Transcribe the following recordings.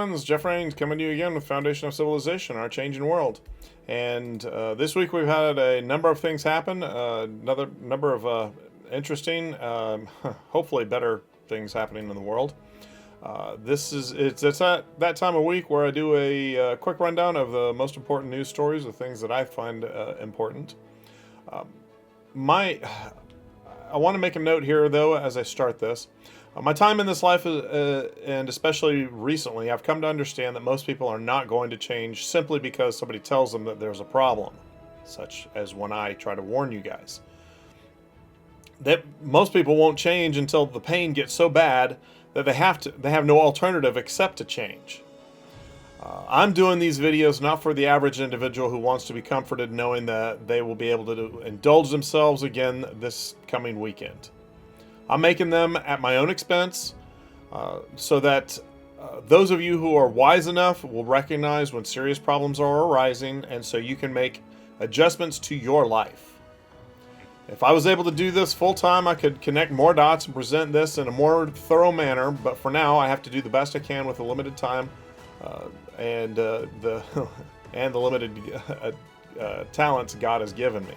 everyone? This is Jeff Rains coming to you again with Foundation of Civilization, our changing world. And this week we've had a number of things happen, another number of interesting, hopefully better things happening in the world. It's at that time of week where I do a quick rundown of the most important news stories, the things that I find important. I want to make a note here, though, as I start this. My time in this life, and especially recently, I've come to understand that most people are not going to change simply because somebody tells them that there's a problem, such as when I try to warn you guys. That most people won't change until the pain gets so bad that they have no alternative except to change. I'm doing these videos not for the average individual who wants to be comforted knowing that they will be able to indulge themselves again this coming weekend. I'm making them at my own expense so that those of you who are wise enough will recognize when serious problems are arising, and so you can make adjustments to your life. If I was able to do this full time, I could connect more dots and present this in a more thorough manner, but for now I have to do the best I can with the limited time and the limited talents God has given me.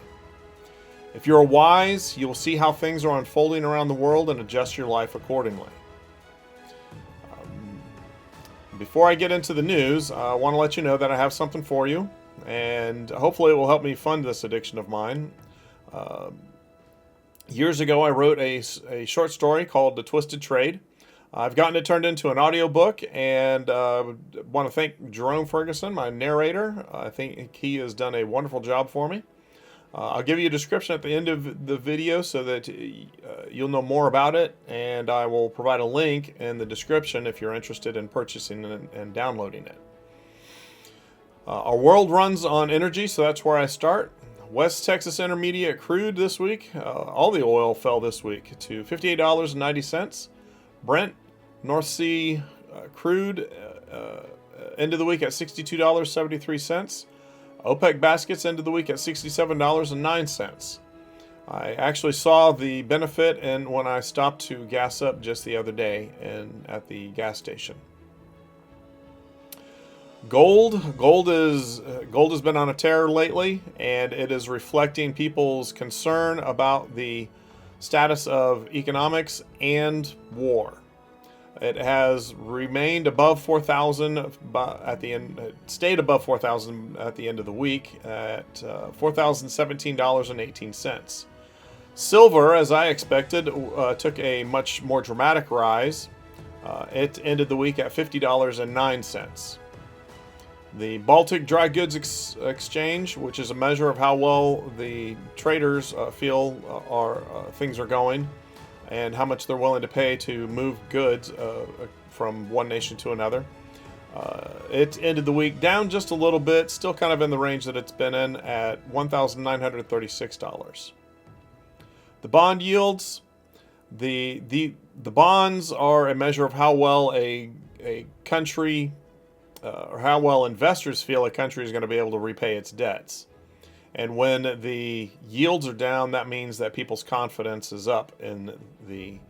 If you're wise, you'll see how things are unfolding around the world and adjust your life accordingly. Before I get into the news, I want to let you know that I have something for you, and hopefully it will help me fund this addiction of mine. Years ago, I wrote a short story called The Twisted Trade. I've gotten it turned into an audiobook, and want to thank Jerome Ferguson, my narrator. I think he has done a wonderful job for me. I'll give you a description at the end of the video so that you'll know more about it, and I will provide a link in the description if you're interested in purchasing and downloading it. Our world runs on energy, so that's where I start. West Texas Intermediate crude this week, all the oil fell this week to $58.90. Brent North Sea crude end of the week at $62.73. OPEC baskets ended the week at $67.09. I actually saw the benefit when I stopped to gas up just the other day at the gas station. Gold has been on a tear lately, and it is reflecting people's concern about the status of economics and war. It has remained above 4,000 at the end. It stayed above 4,000 at the end of the week at $4,017.18. Silver, as I expected, took a much more dramatic rise. It ended the week at $50.09. The Baltic Dry Goods Exchange, which is a measure of how well the traders feel things are going, and how much they're willing to pay to move goods from one nation to another. It ended the week down just a little bit, still kind of in the range that it's been in at $1,936. The bond yields, the bonds are a measure of how well a country or how well investors feel a country is going to be able to repay its debts. And when the yields are down, that means that people's confidence is up in the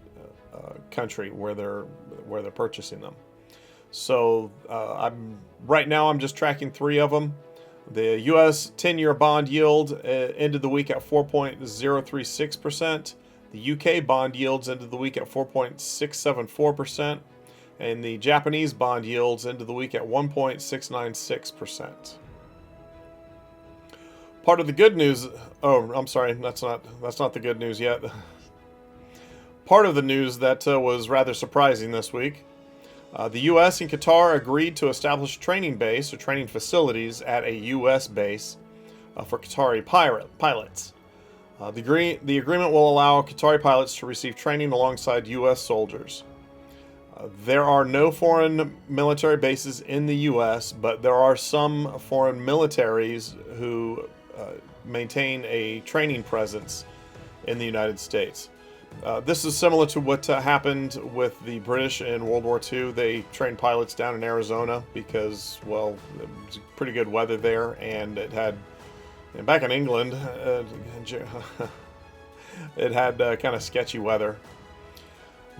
country where they're purchasing them. So right now I'm just tracking three of them. The U.S. 10-year bond yield ended the week at 4.036%. The U.K. bond yields ended the week at 4.674%. And the Japanese bond yields ended the week at 1.696%. Part of the good news, I'm sorry, that's not the good news yet. Part of the news that was rather surprising this week, the U.S. and Qatar agreed to establish a training base or training facilities at a U.S. base for Qatari pilots. The agreement will allow Qatari pilots to receive training alongside U.S. soldiers. There are no foreign military bases in the U.S., but there are some foreign militaries who maintain a training presence in the United States. This is similar to what happened with the British in World War II. They trained pilots down in Arizona because, well, it was pretty good weather there, and it had, back in England, it had kind of sketchy weather.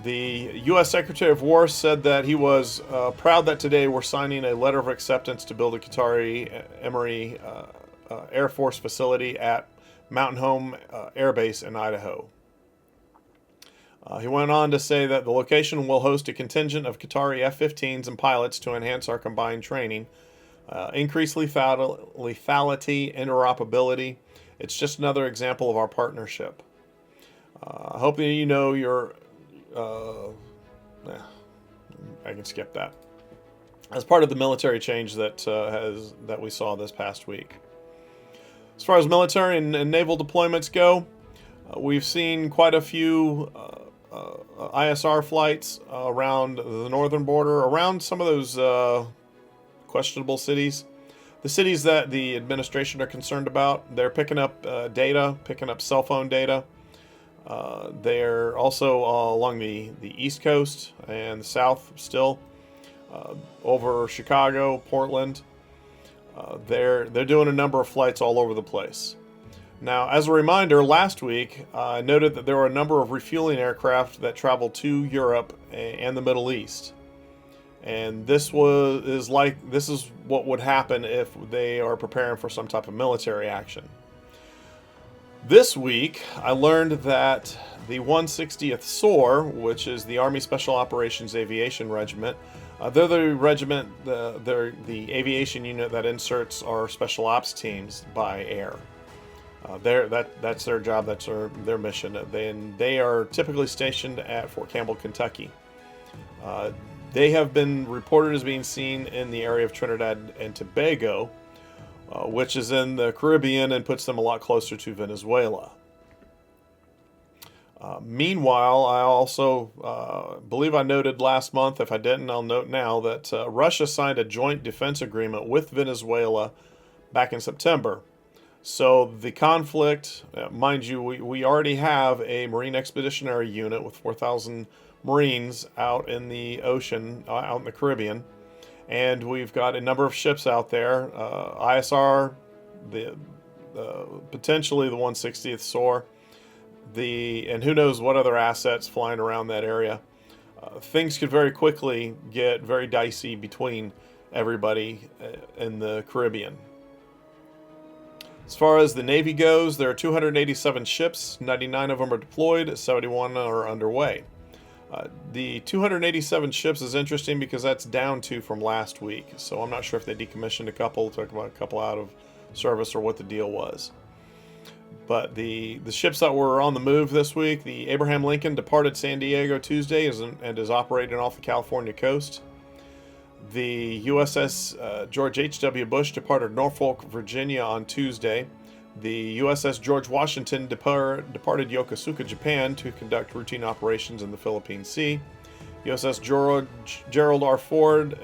The U.S. Secretary of War said that he was proud that today we're signing a letter of acceptance to build a Qatari Emery Air Force facility at Mountain Home Air Base in Idaho. He went on to say that the location will host a contingent of Qatari F-15s and pilots to enhance our combined training, increase lethality, interoperability. It's just another example of our partnership. I hope that you know your... I can skip that. As part of the military change that we saw this past week. As far as military and naval deployments go, we've seen quite a few ISR flights around the northern border, around some of those questionable cities. The cities that the administration are concerned about, they're picking up data, picking up cell phone data. They're also along the East Coast and the South still, over Chicago, Portland. They're doing a number of flights all over the place. Now, as a reminder, last week I noted that there were a number of refueling aircraft that traveled to Europe and the Middle East. And this is what would happen if they are preparing for some type of military action. This week, I learned that the 160th SOAR, which is the Army Special Operations Aviation Regiment, they're the regiment, they're the aviation unit that inserts our special ops teams by air. That's their job, that's their mission. They are typically stationed at Fort Campbell, Kentucky. They have been reported as being seen in the area of Trinidad and Tobago, which is in the Caribbean and puts them a lot closer to Venezuela. Meanwhile, I also believe I noted last month, if I didn't, I'll note now, that Russia signed a joint defense agreement with Venezuela back in September. So the conflict, mind you, we already have a Marine Expeditionary Unit with 4,000 Marines out in the ocean, out in the Caribbean. And we've got a number of ships out there, ISR, potentially the 160th SOAR, and who knows what other assets flying around that area. Things could very quickly get very dicey between everybody in the Caribbean. As far as the Navy goes, there are 287 ships, 99 of them are deployed, 71 are underway. The 287 ships is interesting because that's down 2 from last week. So I'm not sure if they decommissioned a couple, took about a couple out of service, or what the deal was. But the ships that were on the move this week, the Abraham Lincoln departed San Diego Tuesday and is operating off the California coast. The USS George H.W. Bush departed Norfolk, Virginia on Tuesday. The USS George Washington departed Yokosuka, Japan to conduct routine operations in the Philippine Sea. USS Gerald R. Ford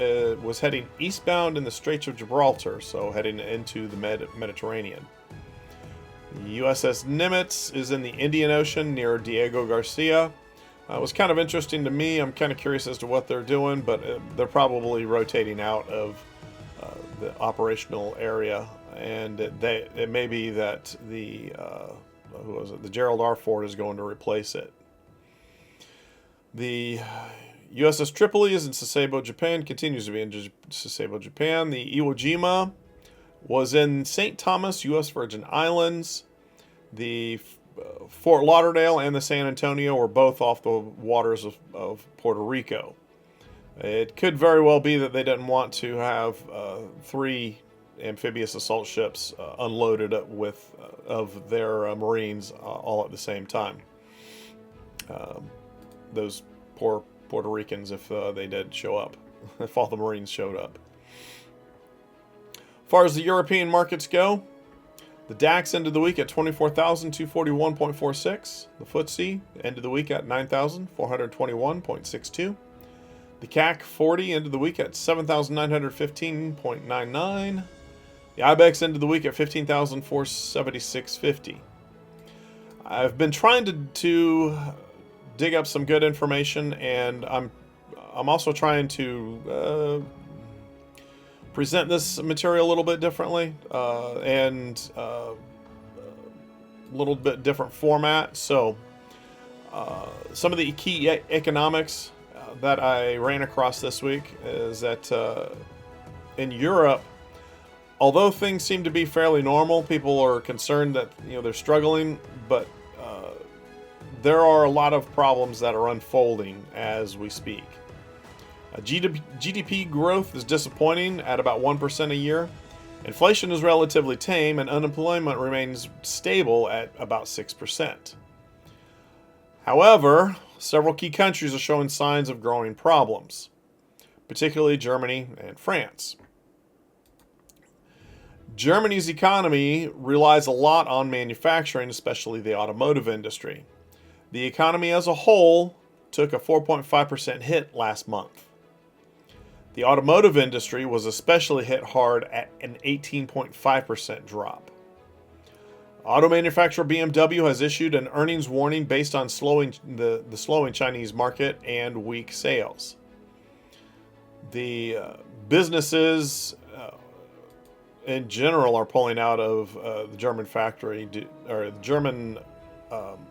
was heading eastbound in the Straits of Gibraltar, so heading into the Mediterranean. The USS Nimitz is in the Indian Ocean near Diego Garcia. It was kind of interesting to me. I'm kind of curious as to what they're doing, but they're probably rotating out of the operational area. And it may be that the Gerald R. Ford is going to replace it. The USS Tripoli is in Sasebo, Japan, continues to be in Sasebo, Japan. The Iwo Jima was in St. Thomas, U.S. Virgin Islands. The Fort Lauderdale and the San Antonio were both off the waters of Puerto Rico. It could very well be that they didn't want to have 3 amphibious assault ships unloaded of their Marines all at the same time. Those poor Puerto Ricans, if they did show up, if all the Marines showed up. As far as the European markets go, the DAX ended the week at 24,241.46. The FTSE ended the week at 9,421.62. The CAC 40 ended the week at 7,915.99. The IBEX ended the week at 15,476.50. I've been trying to dig up some good information, and I'm also trying to present this material a little bit differently and a little bit different format. So Some of the key economics that I ran across this week is that in Europe, although things seem to be fairly normal, people are concerned that they're struggling, but there are a lot of problems that are unfolding as we speak. GDP growth is disappointing at about 1% a year. Inflation is relatively tame, and unemployment remains stable at about 6%. However, several key countries are showing signs of growing problems, particularly Germany and France. Germany's economy relies a lot on manufacturing, especially the automotive industry. The economy as a whole took a 4.5% hit last month. The automotive industry was especially hit hard at an 18.5% drop. Auto manufacturer BMW has issued an earnings warning based on the slowing Chinese market and weak sales. The businesses in general are pulling out of the German factory or the German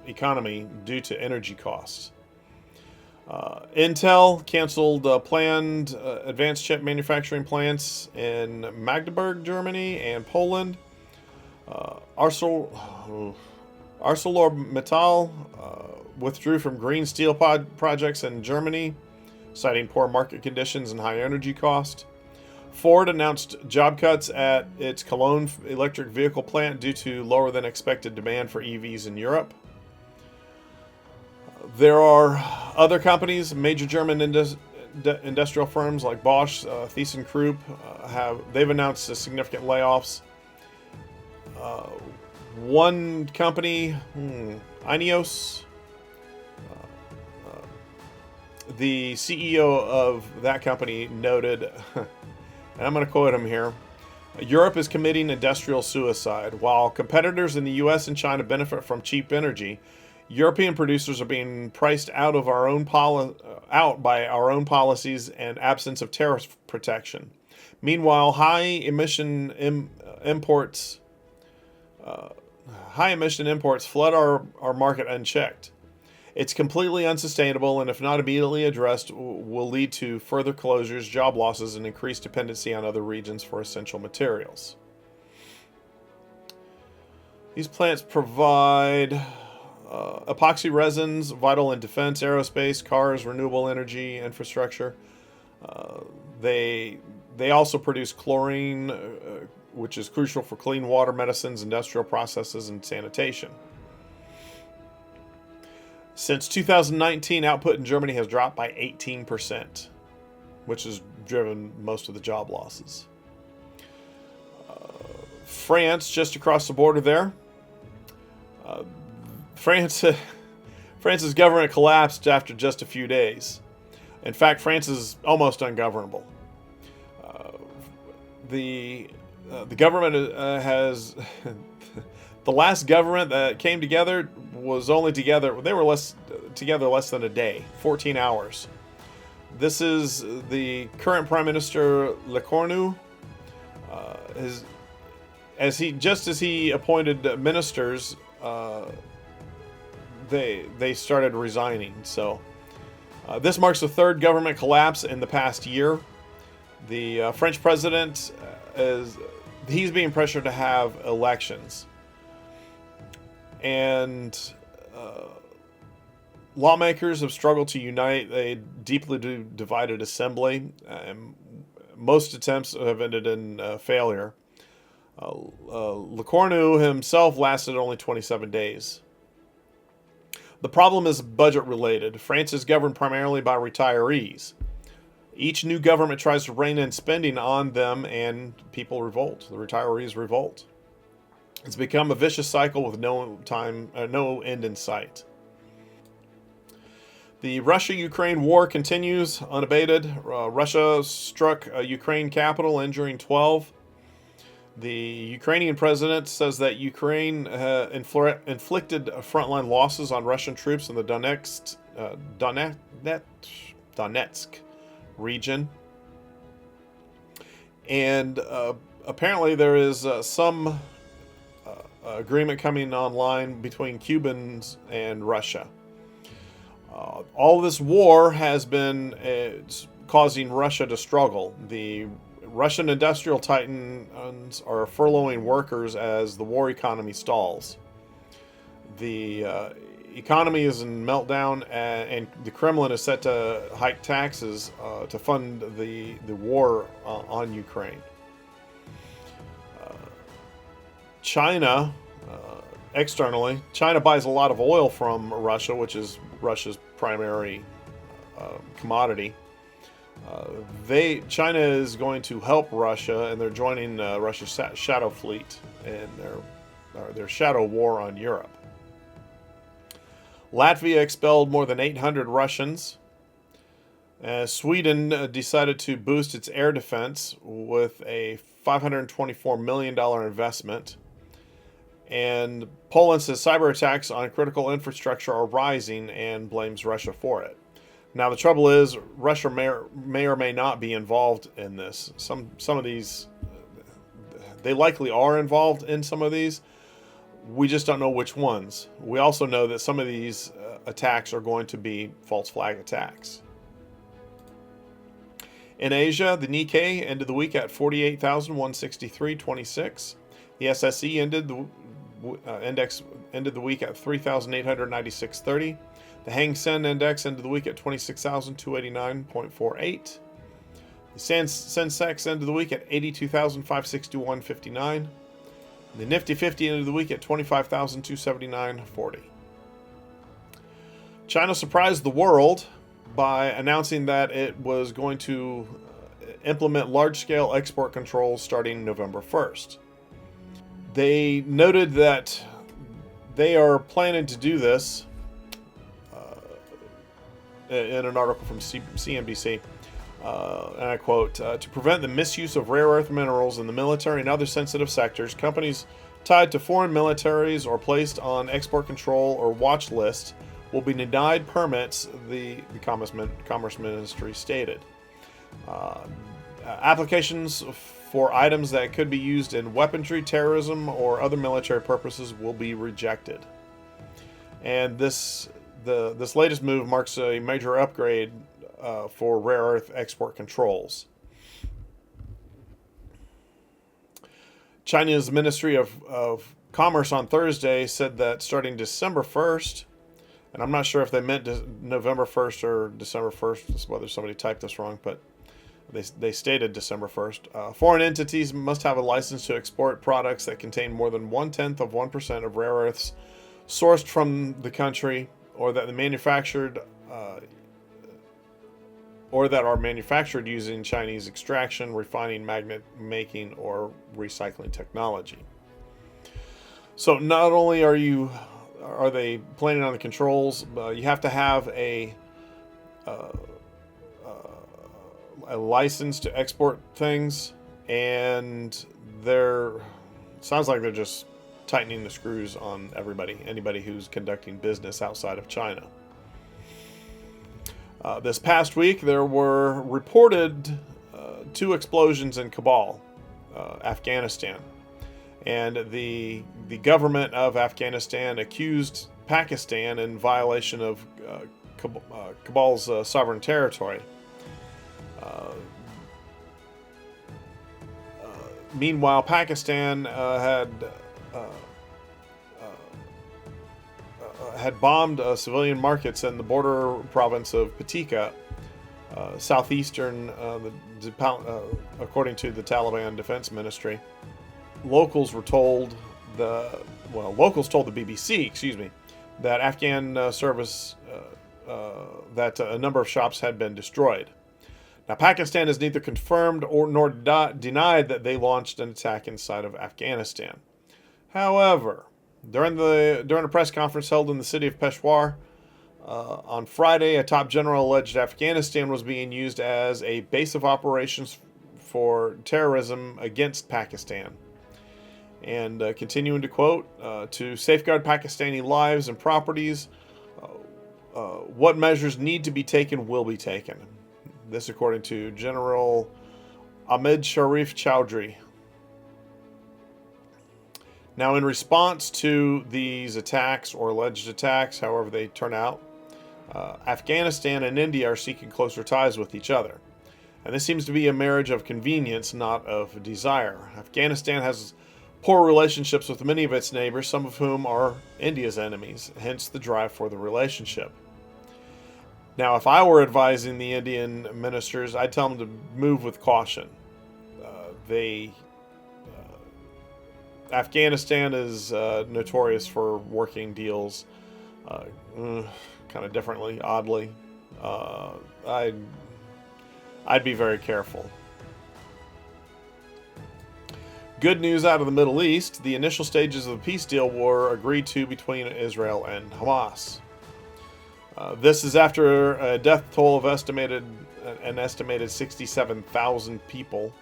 economy due to energy costs. Intel canceled planned advanced chip manufacturing plants in Magdeburg, Germany, and Poland. ArcelorMittal withdrew from green steel projects in Germany, citing poor market conditions and high energy cost. Ford announced job cuts at its Cologne electric vehicle plant due to lower than expected demand for EVs in Europe. There are other companies, major German industrial firms like Bosch, ThyssenKrupp, they've announced significant layoffs. One company, Ineos, the CEO of that company noted, and I'm going to quote him here, Europe is committing industrial suicide. While competitors in the US and China benefit from cheap energy, European producers are being priced out by our own policies and absence of tariff protection. Meanwhile, high emission imports flood our market unchecked. It's completely unsustainable, and if not immediately addressed, will lead to further closures, job losses, and increased dependency on other regions for essential materials. These plants provide epoxy resins, vital in defense, aerospace, cars, renewable energy infrastructure. They also produce chlorine, which is crucial for clean water, medicines, industrial processes, and sanitation. Since 2019, output in Germany has dropped by 18%, which has driven most of the job losses. France, just across the border there, France's government collapsed after just a few days. In fact, France is almost ungovernable. The government has the last government that came together was only together. They were together less than a day, 14 hours. This is the current Prime Minister Lecornu. As he appointed ministers, they started resigning. So this marks the third government collapse in the past year. The French president he's being pressured to have elections, and lawmakers have struggled to unite a deeply divided assembly. Most attempts have ended in failure. Lecornu himself lasted only 27 days. The problem is budget related. France is governed primarily by retirees. Each new government tries to rein in spending on them, and people revolt. The retirees revolt. It's become a vicious cycle with no end in sight. The Russia-Ukraine war continues unabated. Russia struck a Ukraine capital, injuring 12. The Ukrainian president says that Ukraine inflicted frontline losses on Russian troops in the Donetsk region. And apparently there is some agreement coming online between Cubans and Russia. All this war has been causing Russia to struggle. The Russian industrial titans are furloughing workers as the war economy stalls. The economy is in meltdown, and the Kremlin is set to hike taxes to fund the war on Ukraine. China, externally, China buys a lot of oil from Russia, which is Russia's primary commodity. China is going to help Russia, and they're joining Russia's shadow fleet in their shadow war on Europe. Latvia expelled more than 800 Russians. Sweden decided to boost its air defense with a $524 million investment. And Poland says cyber attacks on critical infrastructure are rising and blames Russia for it. Now, the trouble is, Russia may or may not be involved in this. Some of these, they likely are involved in some of these. We just don't know which ones. We also know that some of these attacks are going to be false flag attacks. In Asia, the Nikkei ended the week at 48,163.26. The SSE index ended the week at 3,896.30. The Hang Seng Index ended the week at 26,289.48. The Sensex ended the week at 82,561.59. The Nifty 50 ended the week at 25,279.40. China surprised the world by announcing that it was going to implement large-scale export controls starting November 1st. They noted that they are planning to do this in an article from CNBC, and I quote, to prevent the misuse of rare earth minerals in the military and other sensitive sectors, companies tied to foreign militaries or placed on export control or watch list will be denied permits, the Commerce Ministry stated. Applications for items that could be used in weaponry, terrorism, or other military purposes will be rejected. And this latest move marks a major upgrade for rare earth export controls. China's Ministry of Commerce on Thursday said that starting December 1st, and I'm not sure if they meant November 1st or December 1st, whether somebody typed this wrong, but they stated December 1st. Foreign entities must have a license to export products that contain more than 0.1% of rare earths sourced from the country, or that are manufactured using Chinese extraction, refining, magnet making, or recycling technology. So not only are they planning on the controls, you have to have a license to export things, and sounds like they're just tightening the screws on anybody who's conducting business outside of China. This past week, there were reported 2 explosions in Kabul, Afghanistan, and the government of Afghanistan accused Pakistan in violation of Kabul's sovereign territory. Meanwhile, Pakistan had bombed civilian markets in the border province of Patika, southeastern, according to the Taliban Defense Ministry. Locals told the BBC, that Afghan service that a number of shops had been destroyed. Now, Pakistan has neither confirmed nor denied that they launched an attack inside of Afghanistan. However, during a press conference held in the city of Peshawar on Friday, a top general alleged Afghanistan was being used as a base of operations for terrorism against Pakistan. And continuing to quote, to safeguard Pakistani lives and properties, what measures need to be taken will be taken. This according to General Ahmed Sharif Chowdhury. Now, in response to these attacks, or alleged attacks, however they turn out, Afghanistan and India are seeking closer ties with each other. And this seems to be a marriage of convenience, not of desire. Afghanistan has poor relationships with many of its neighbors, some of whom are India's enemies, hence the drive for the relationship. Now, if I were advising the Indian ministers, I'd tell them to move with caution. Afghanistan is notorious for working deals kind of differently, oddly. I'd be very careful. Good news out of the Middle East. The initial stages of the peace deal were agreed to between Israel and Hamas. This is after a death toll of an estimated 67,000 people.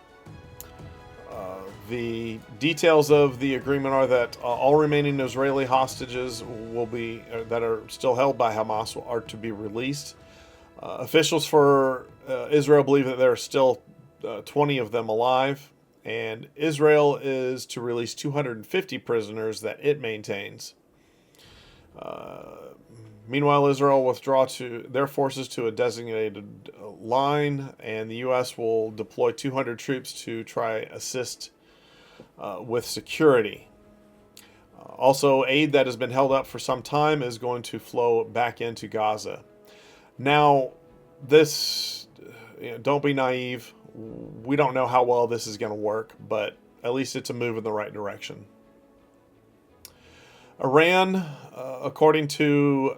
The details of the agreement are that all remaining Israeli hostages that are still held by Hamas are to be released. Officials for Israel believe that there are still 20 of them alive, and Israel is to release 250 prisoners that it maintains. Meanwhile, Israel will withdraw their forces to a designated line, and the U.S. will deploy 200 troops to try assist with security. Also, aid that has been held up for some time is going to flow back into Gaza. Now, don't be naive. We don't know how well this is going to work, but at least it's a move in the right direction. Iran, according to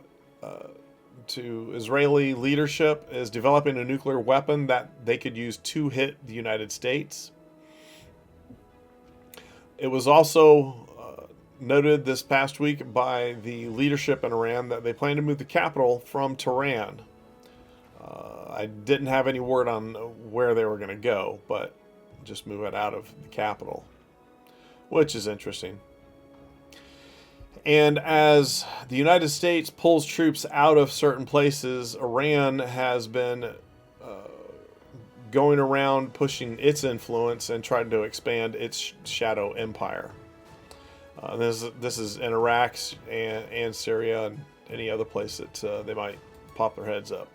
Israeli leadership, is developing a nuclear weapon that they could use to hit the United States. It was also noted this past week by the leadership in Iran that they plan to move the capital from Tehran. I didn't have any word on where they were going to go, but just move it out of the capital, which is interesting. And as the United States pulls troops out of certain places, Iran has been going around pushing its influence and trying to expand its shadow empire. This is in Iraq and Syria and any other place that they might pop their heads up.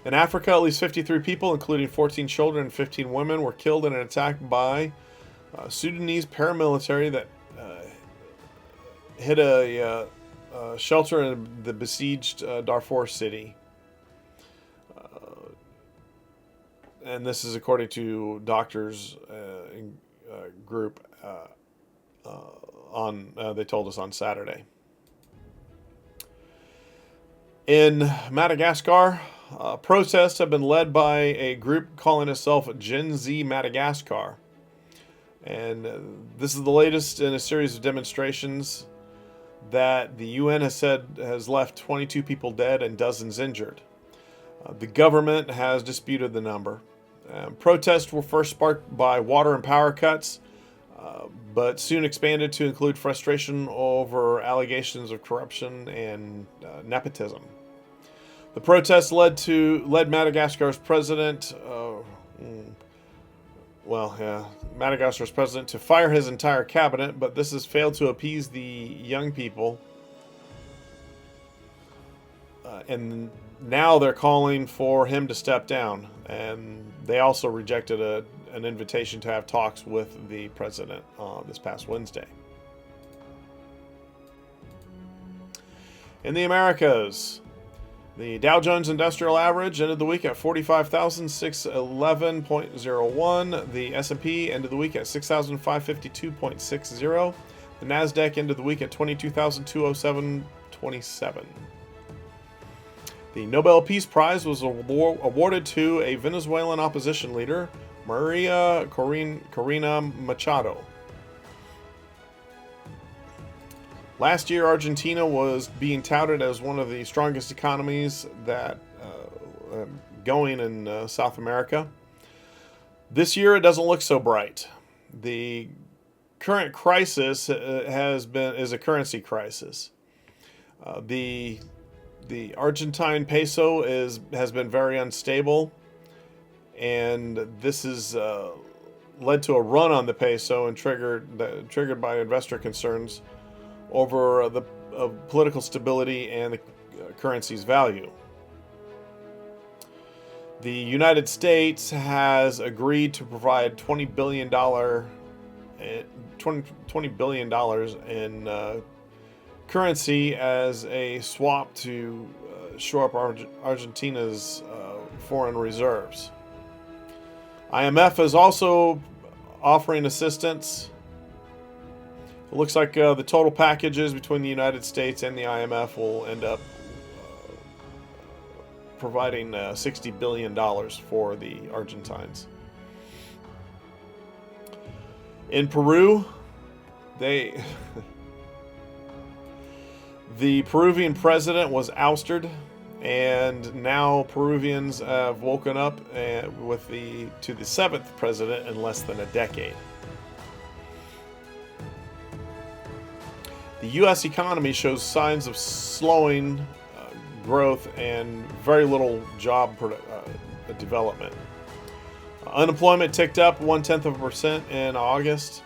In Africa, at least 53 people, including 14 children and 15 women, were killed in an attack by Sudanese paramilitary that hit a shelter in the besieged Darfur city. And this is according to doctors group they told us on Saturday. In Madagascar, protests have been led by a group calling itself Gen Z Madagascar. And this is the latest in a series of demonstrations that the UN has said has left 22 people dead and dozens injured. The government has disputed the number. Protests were first sparked by water and power cuts, but soon expanded to include frustration over allegations of corruption and nepotism. The protests led Madagascar's president, Madagascar's president to fire his entire cabinet, but this has failed to appease the young people. And now they're calling for him to step down. And they also rejected an invitation to have talks with the president this past Wednesday. In the Americas, the Dow Jones Industrial Average ended the week at 45,611.01. The S&P ended the week at 6,552.60. The NASDAQ ended the week at 22,207.27. The Nobel Peace Prize was awarded to a Venezuelan opposition leader, Maria Corina Machado. Last year, Argentina was being touted as one of the strongest economies that going in South America. This year, it doesn't look so bright. The current crisis is a currency crisis. The Argentine peso has been very unstable, and this has led to a run on the peso and triggered by investor concerns over the political stability and currency's value. The United States has agreed to provide $20 billion in currency as a swap to shore up Argentina's foreign reserves. IMF is also offering assistance. It looks like the total packages between the United States and the IMF will end up providing $60 billion for the Argentines. In Peru, the Peruvian president was ousted, and now Peruvians have woken up to the seventh president in less than a decade. The U.S. economy shows signs of slowing growth and very little job development. Unemployment ticked up 0.1% in August.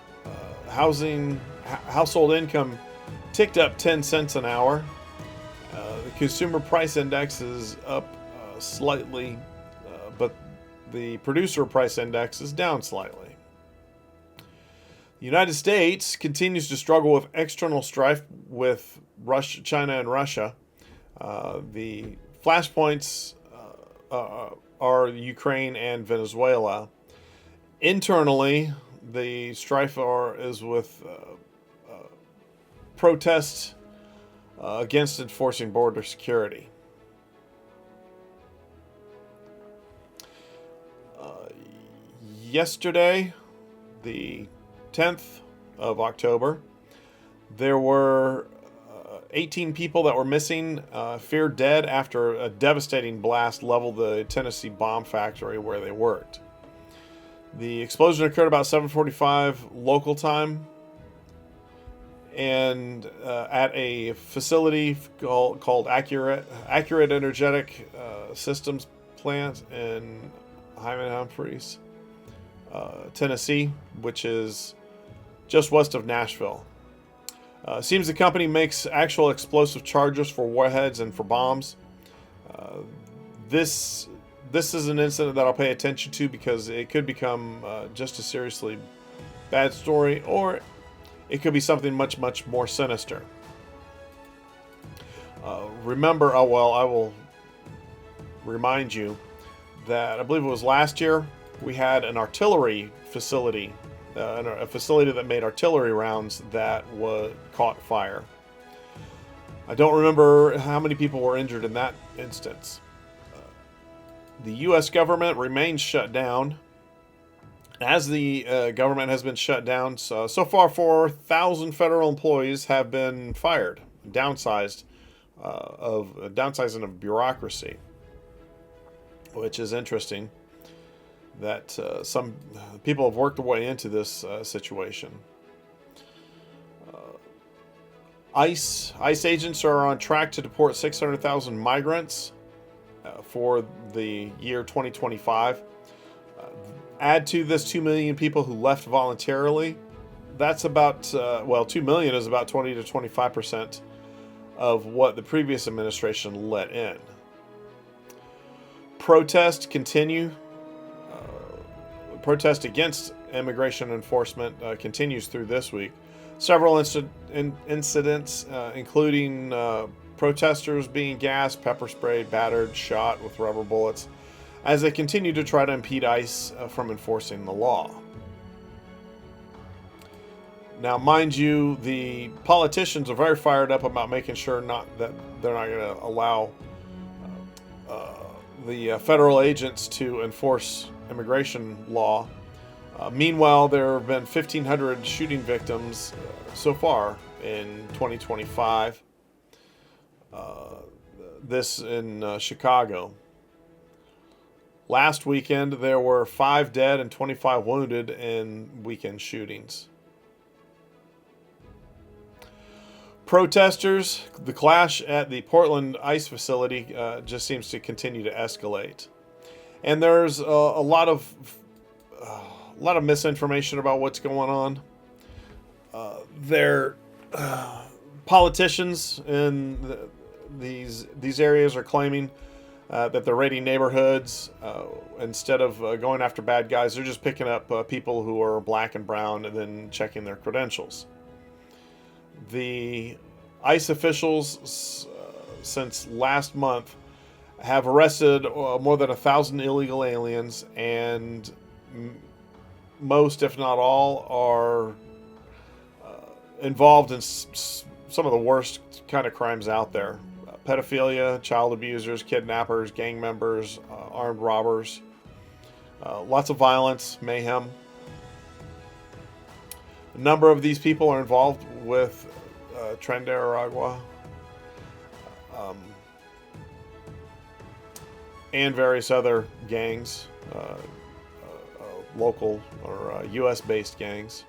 Household income ticked up 10 cents an hour. The consumer price index is up slightly, but the producer price index is down slightly. The United States continues to struggle with external strife with China and Russia. The flashpoints are Ukraine and Venezuela. Internally, the strife is with protests against enforcing border security. Yesterday, the 10th of October, there were 18 people that were missing, feared dead after a devastating blast leveled the Tennessee bomb factory where they worked. The explosion occurred about 7:45 local time, and at a facility called Accurate Energetic Systems Plant in Humphreys, Tennessee, which is just west of Nashville. Seems the company makes actual explosive charges for warheads and for bombs. This is an incident that I'll pay attention to because it could become just a seriously bad story, or it could be something much, much more sinister. Remember, I will remind you that I believe it was last year we had an artillery facility, a facility that made artillery rounds that caught fire. I don't remember how many people were injured in that instance. The U.S. government remains shut down. As the government has been shut down, so far 4,000 federal employees have been fired, downsizing of bureaucracy, which is interesting that some people have worked their way into this situation. ICE agents are on track to deport 600,000 migrants for the year 2025. Add to this 2 million people who left voluntarily. That's about, 2 million is about 20 to 25% of what the previous administration let in. Protests continue. Protest against immigration enforcement continues through this week. Several incidents, including protesters being gassed, pepper sprayed, battered, shot with rubber bullets, as they continue to try to impede ICE from enforcing the law. Now, mind you, the politicians are very fired up about making sure that they're not going to allow the federal agents to enforce immigration law. Meanwhile, there have been 1,500 shooting victims so far in 2025. This in Chicago. Last weekend, there were 5 dead and 25 wounded in weekend shootings. Protesters, the clash at the Portland ICE facility just seems to continue to escalate. And there's a lot of misinformation about what's going on. Politicians in these areas are claiming that they're raiding neighborhoods. Instead of going after bad guys, they're just picking up people who are black and brown and then checking their credentials. The ICE officials since last month have arrested more than 1,000 illegal aliens, and most, if not all, are involved in some of the worst kind of crimes out there. Pedophilia, child abusers, kidnappers, gang members, armed robbers, lots of violence, mayhem. A number of these people are involved with Tren de Aragua and various other gangs, local or U.S.-based gangs.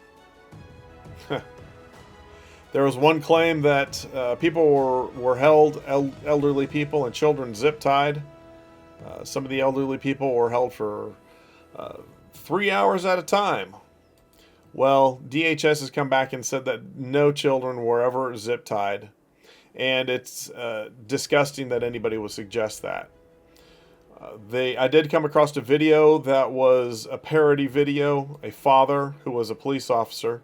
There was one claim that people were held, elderly people and children zip-tied. Some of the elderly people were held for 3 hours at a time. Well, DHS has come back and said that no children were ever zip-tied. And it's disgusting that anybody would suggest that. I did come across a video that was a parody video. A father who was a police officer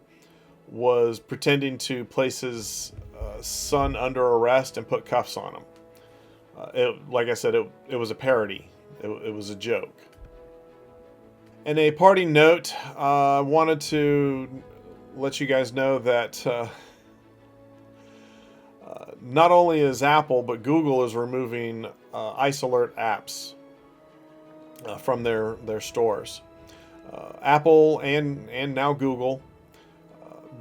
was pretending to place his son under arrest and put cuffs on him. Like I said, it was a parody. It was a joke. And a parting note, I wanted to let you guys know that not only is Apple, but Google is removing ICE Alert apps from their stores. Apple and now Google.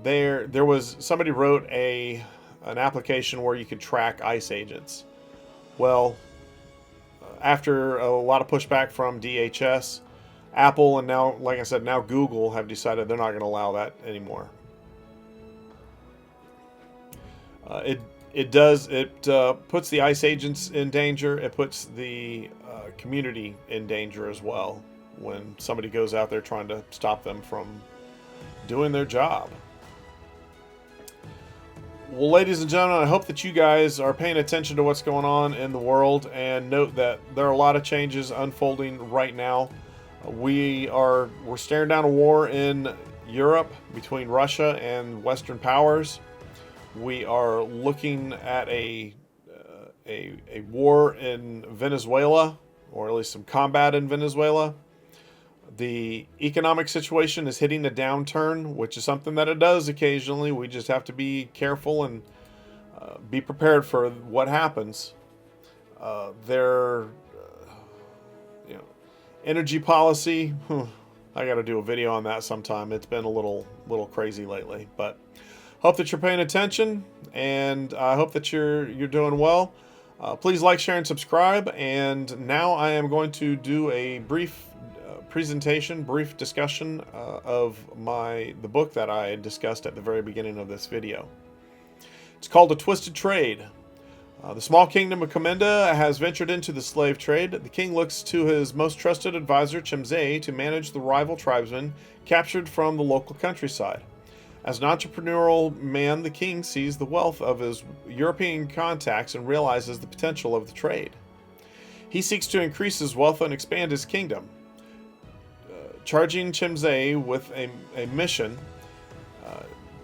There was somebody wrote an application where you could track ICE agents. Well, after a lot of pushback from DHS, Apple and now, like I said, now Google have decided they're not going to allow that anymore. It puts the ICE agents in danger. It puts the community in danger as well when somebody goes out there trying to stop them from doing their job. Well, ladies and gentlemen, I hope that you guys are paying attention to what's going on in the world, and note that there are a lot of changes unfolding right now. We're staring down a war in Europe between Russia and Western powers. We are looking at a war in Venezuela, or at least some combat in Venezuela. The economic situation is hitting a downturn, which is something that it does occasionally. We just have to be careful and be prepared for what happens. Energy policy. I got to do a video on that sometime. It's been a little crazy lately, but hope that you're paying attention, and I hope that you're doing well. Please like, share, and subscribe. And now I am going to do a brief brief discussion of the book that I discussed at the very beginning of this video. It's called A Twisted Trade. The small kingdom of Commenda has ventured into the slave trade. The king looks to his most trusted advisor, Chimzé, to manage the rival tribesmen captured from the local countryside. As an entrepreneurial man, the king sees the wealth of his European contacts and realizes the potential of the trade. He seeks to increase his wealth and expand his kingdom. Charging Chimzé with a mission,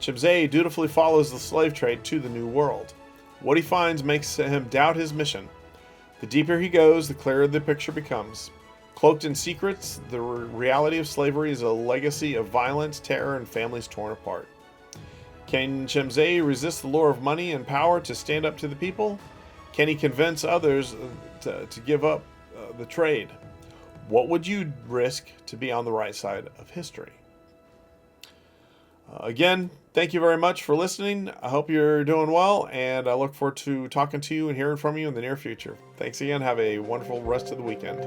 Chimzé dutifully follows the slave trade to the New World. What he finds makes him doubt his mission. The deeper he goes, the clearer the picture becomes. Cloaked in secrets, the reality of slavery is a legacy of violence, terror, and families torn apart. Can Chimzé resist the lure of money and power to stand up to the people? Can he convince others to give up the trade? What would you risk to be on the right side of history? Again, thank you very much for listening. I hope you're doing well, and I look forward to talking to you and hearing from you in the near future. Thanks again. Have a wonderful rest of the weekend.